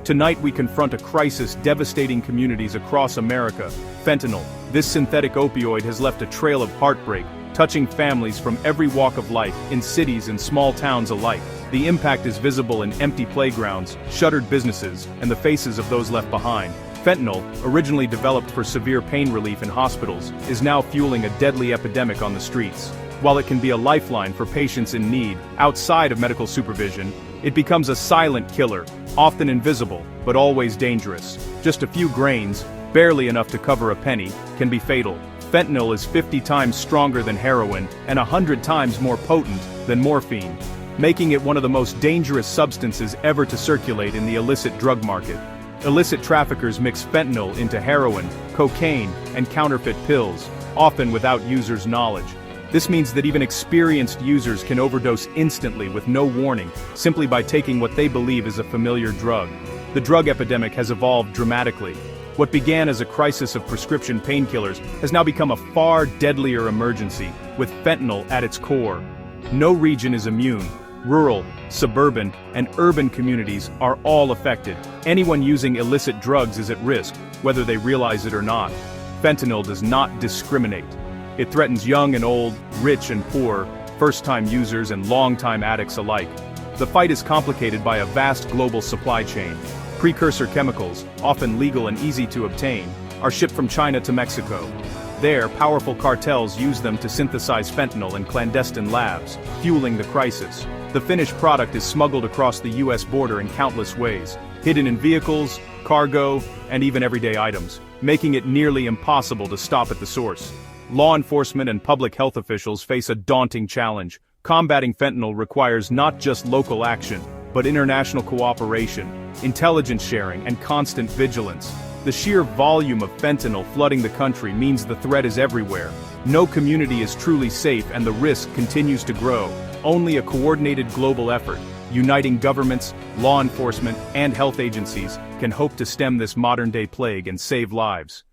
Tonight we confront a crisis devastating communities across America: fentanyl. This synthetic opioid has left a trail of heartbreak, touching families from every walk of life, in cities and small towns alike. The impact is visible in empty playgrounds, shuttered businesses, and the faces of those left behind. Fentanyl, originally developed for severe pain relief in hospitals, is now fueling a deadly epidemic on the streets. While it can be a lifeline for patients in need, outside of medical supervision, it becomes a silent killer, often invisible, but always dangerous. Just a few grains, barely enough to cover a penny, can be fatal. Fentanyl is 50 times stronger than heroin and 100 times more potent than morphine, making it one of the most dangerous substances ever to circulate in the illicit drug market. Illicit traffickers mix fentanyl into heroin, cocaine, and counterfeit pills, often without users' knowledge. This means that even experienced users can overdose instantly with no warning, simply by taking what they believe is a familiar drug. The drug epidemic has evolved dramatically. What began as a crisis of prescription painkillers has now become a far deadlier emergency, with fentanyl at its core. No region is immune. Rural, suburban, and urban communities are all affected. Anyone using illicit drugs is at risk, whether they realize it or not. Fentanyl does not discriminate. It threatens young and old, rich and poor, first-time users and long-time addicts alike. The fight is complicated by a vast global supply chain. Precursor chemicals, often legal and easy to obtain, are shipped from China to Mexico. There, powerful cartels use them to synthesize fentanyl in clandestine labs, fueling the crisis. The finished product is smuggled across the US border in countless ways, hidden in vehicles, cargo, and even everyday items, making it nearly impossible to stop at the source. Law enforcement and public health officials face a daunting challenge. Combating fentanyl requires not just local action, but international cooperation, intelligence sharing, and constant vigilance. The sheer volume of fentanyl flooding the country means the threat is everywhere. No community is truly safe and the risk continues to grow. Only a coordinated global effort, uniting governments, law enforcement, and health agencies, can hope to stem this modern-day plague and save lives.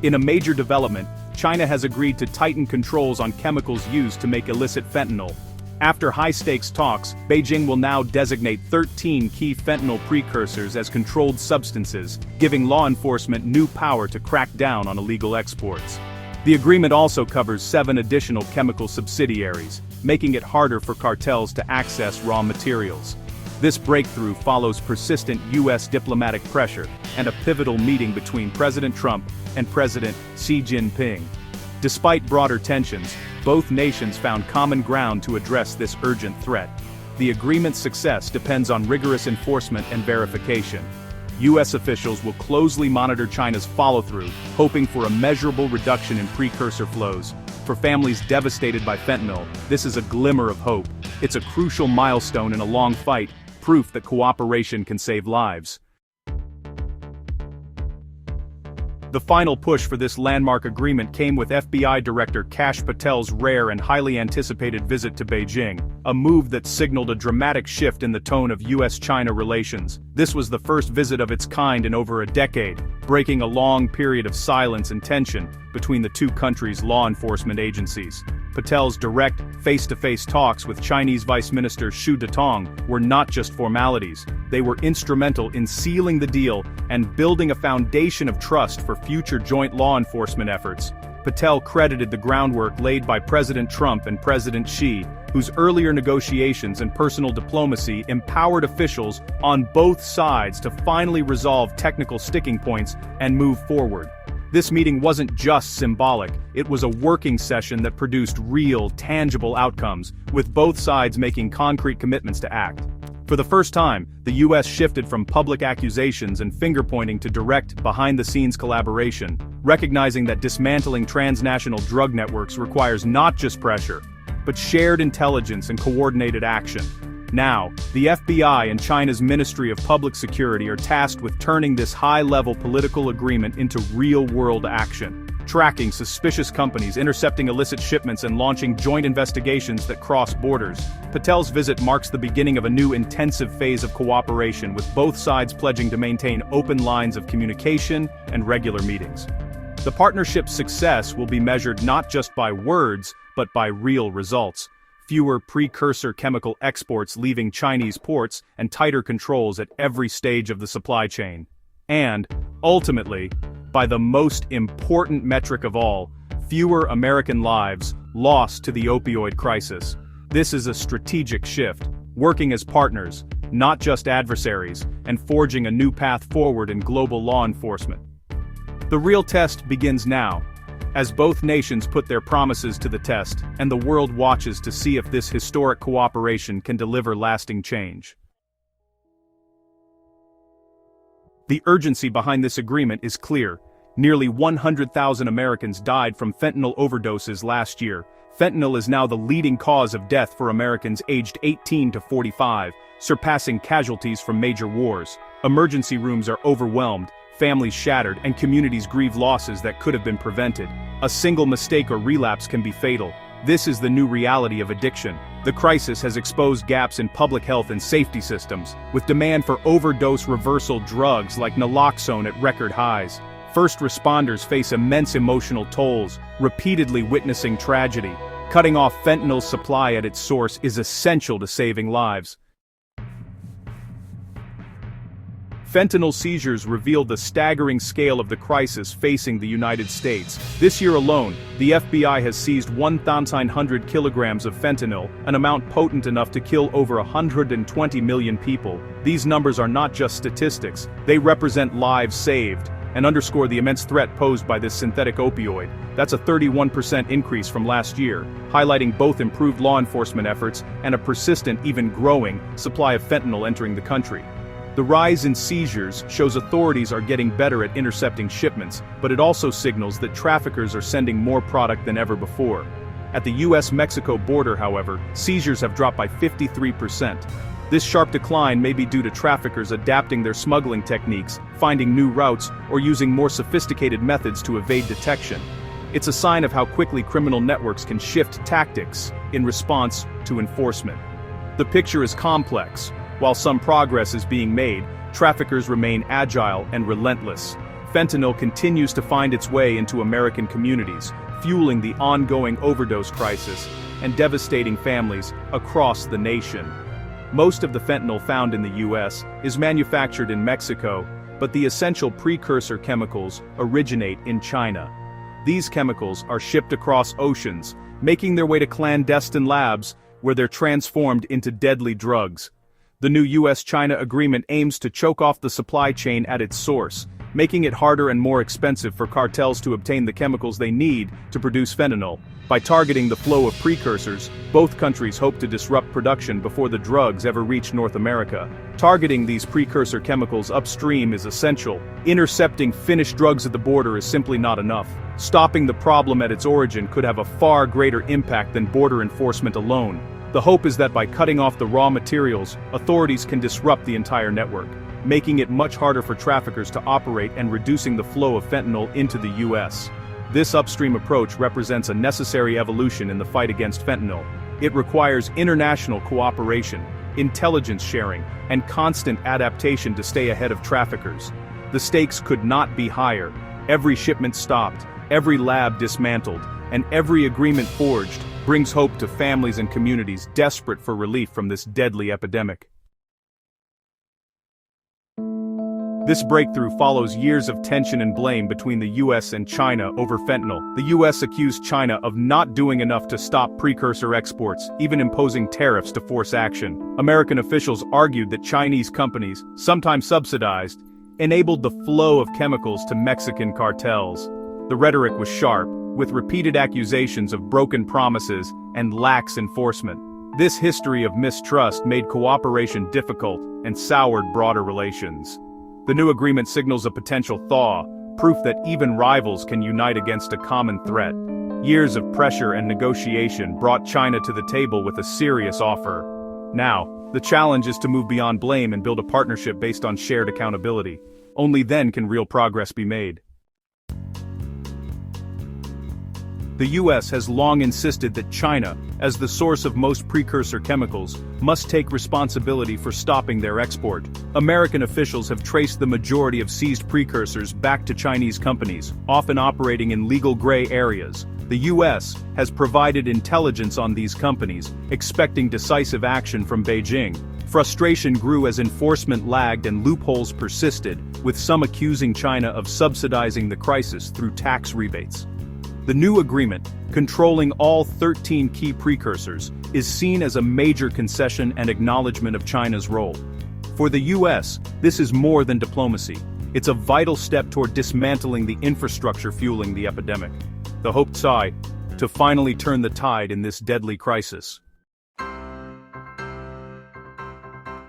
In a major development, China has agreed to tighten controls on chemicals used to make illicit fentanyl. After high-stakes talks, Beijing will now designate 13 key fentanyl precursors as controlled substances, giving law enforcement new power to crack down on illegal exports. The agreement also covers 7 additional chemical subsidiaries, making it harder for cartels to access raw materials. This breakthrough follows persistent US diplomatic pressure and a pivotal meeting between President Trump and President Xi Jinping. Despite broader tensions, both nations found common ground to address this urgent threat. The agreement's success depends on rigorous enforcement and verification. US officials will closely monitor China's follow-through, hoping for a measurable reduction in precursor flows. For families devastated by fentanyl, this is a glimmer of hope. It's a crucial milestone in a long fight, proof that cooperation can save lives. The final push for this landmark agreement came with FBI Director Kash Patel's rare and highly anticipated visit to Beijing, a move that signaled a dramatic shift in the tone of US-China relations. This was the first visit of its kind in over a decade, breaking a long period of silence and tension between the two countries' law enforcement agencies. Patel's direct, face-to-face talks with Chinese Vice Minister Xu Detong were not just formalities. They were instrumental in sealing the deal and building a foundation of trust for future joint law enforcement efforts. Patel credited the groundwork laid by President Trump and President Xi, whose earlier negotiations and personal diplomacy empowered officials on both sides to finally resolve technical sticking points and move forward. This meeting wasn't just symbolic, it was a working session that produced real, tangible outcomes, with both sides making concrete commitments to act. For the first time, the US shifted from public accusations and finger-pointing to direct, behind-the-scenes collaboration, recognizing that dismantling transnational drug networks requires not just pressure, but shared intelligence and coordinated action. Now, the FBI and China's Ministry of Public Security are tasked with turning this high-level political agreement into real-world action. Tracking suspicious companies, intercepting illicit shipments, and launching joint investigations that cross borders. Patel's visit marks the beginning of a new intensive phase of cooperation, with both sides pledging to maintain open lines of communication and regular meetings. The partnership's success will be measured not just by words, but by real results. fewer precursor chemical exports leaving Chinese ports, and tighter controls at every stage of the supply chain. And, ultimately, by the most important metric of all, fewer American lives lost to the opioid crisis. This is a strategic shift, working as partners, not just adversaries, and forging a new path forward in global law enforcement. The real test begins now, as both nations put their promises to the test, and the world watches to see if this historic cooperation can deliver lasting change. The urgency behind this agreement is clear. Nearly 100,000 Americans died from fentanyl overdoses last year. Fentanyl is now the leading cause of death for Americans aged 18 to 45, surpassing casualties from major wars. Emergency rooms are overwhelmed, families shattered, and communities grieve losses that could have been prevented. A single mistake or relapse can be fatal. This is the new reality of addiction. The crisis has exposed gaps in public health and safety systems, with demand for overdose reversal drugs like naloxone at record highs. First responders face immense emotional tolls, repeatedly witnessing tragedy. Cutting off fentanyl's supply at its source is essential to saving lives. Fentanyl seizures reveal the staggering scale of the crisis facing the United States. This year alone, the FBI has seized 1,900 kilograms of fentanyl, an amount potent enough to kill over 120 million people. These numbers are not just statistics, they represent lives saved, and underscore the immense threat posed by this synthetic opioid. That's a 31% increase from last year, highlighting both improved law enforcement efforts and a persistent, even growing, supply of fentanyl entering the country. The rise in seizures shows authorities are getting better at intercepting shipments, but it also signals that traffickers are sending more product than ever before. At the US-Mexico border, however, seizures have dropped by 53%. This sharp decline may be due to traffickers adapting their smuggling techniques, finding new routes, or using more sophisticated methods to evade detection. It's a sign of how quickly criminal networks can shift tactics in response to enforcement. The picture is complex. While some progress is being made, traffickers remain agile and relentless. Fentanyl continues to find its way into American communities, fueling the ongoing overdose crisis and devastating families across the nation. Most of the fentanyl found in the U.S. is manufactured in Mexico, but the essential precursor chemicals originate in China. These chemicals are shipped across oceans, making their way to clandestine labs, where they're transformed into deadly drugs. The new US-China agreement aims to choke off the supply chain at its source, making it harder and more expensive for cartels to obtain the chemicals they need to produce fentanyl. By targeting the flow of precursors, both countries hope to disrupt production before the drugs ever reach North America. Targeting these precursor chemicals upstream is essential. Intercepting finished drugs at the border is simply not enough. Stopping the problem at its origin could have a far greater impact than border enforcement alone. The hope is that by cutting off the raw materials, authorities can disrupt the entire network, making it much harder for traffickers to operate and reducing the flow of fentanyl into the U.S. This upstream approach represents a necessary evolution in the fight against fentanyl. It requires international cooperation, intelligence sharing, and constant adaptation to stay ahead of traffickers. The stakes could not be higher. Every shipment stopped, every lab dismantled, and every agreement forged brings hope to families and communities desperate for relief from this deadly epidemic. This breakthrough follows years of tension and blame between the US and China over fentanyl. The US accused China of not doing enough to stop precursor exports, even imposing tariffs to force action. American officials argued that Chinese companies, sometimes subsidized, enabled the flow of chemicals to Mexican cartels. The rhetoric was sharp, with repeated accusations of broken promises and lax enforcement. This history of mistrust made cooperation difficult and soured broader relations. The new agreement signals a potential thaw, proof that even rivals can unite against a common threat. Years of pressure and negotiation brought China to the table with a serious offer. Now, the challenge is to move beyond blame and build a partnership based on shared accountability. Only then can real progress be made. The US has long insisted that China, as the source of most precursor chemicals, must take responsibility for stopping their export. American officials have traced the majority of seized precursors back to Chinese companies, often operating in legal gray areas. The US has provided intelligence on these companies, expecting decisive action from Beijing. Frustration grew as enforcement lagged and loopholes persisted, with some accusing China of subsidizing the crisis through tax rebates. The new agreement, controlling all 13 key precursors, is seen as a major concession and acknowledgement of China's role. For the US, this is more than diplomacy. It's a vital step toward dismantling the infrastructure fueling the epidemic. The hoped side, to finally turn the tide in this deadly crisis.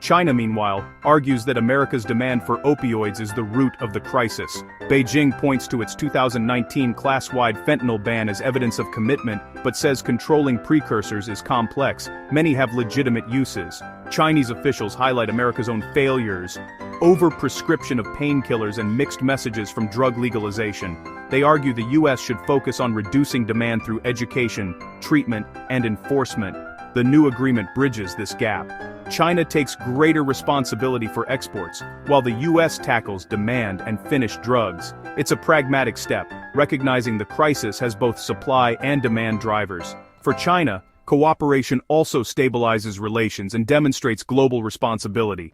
China, meanwhile, argues that America's demand for opioids is the root of the crisis. Beijing points to its 2019 class-wide fentanyl ban as evidence of commitment, but says controlling precursors is complex. Many have legitimate uses. Chinese officials highlight America's own failures, overprescription of painkillers and mixed messages from drug legalization. They argue the US should focus on reducing demand through education, treatment, and enforcement. The new agreement bridges this gap. China takes greater responsibility for exports, while the US tackles demand and finished drugs. It's a pragmatic step, recognizing the crisis has both supply and demand drivers. For China, cooperation also stabilizes relations and demonstrates global responsibility.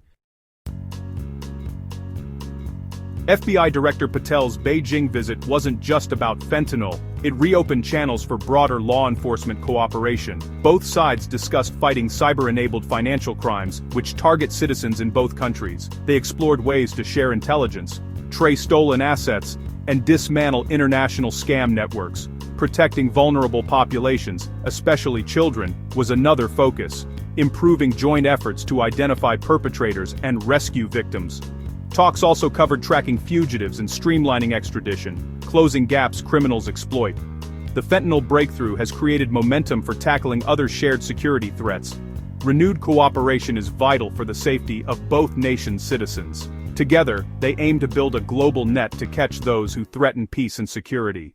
FBI Director Patel's Beijing visit wasn't just about fentanyl. It reopened channels for broader law enforcement cooperation. Both sides discussed fighting cyber-enabled financial crimes, which target citizens in both countries. They explored ways to share intelligence, trace stolen assets, and dismantle international scam networks. Protecting vulnerable populations, especially children, was another focus. Improving joint efforts to identify perpetrators and rescue victims. Talks also covered tracking fugitives and streamlining extradition, closing gaps criminals exploit. The fentanyl breakthrough has created momentum for tackling other shared security threats. Renewed cooperation is vital for the safety of both nations' citizens. Together, they aim to build a global net to catch those who threaten peace and security.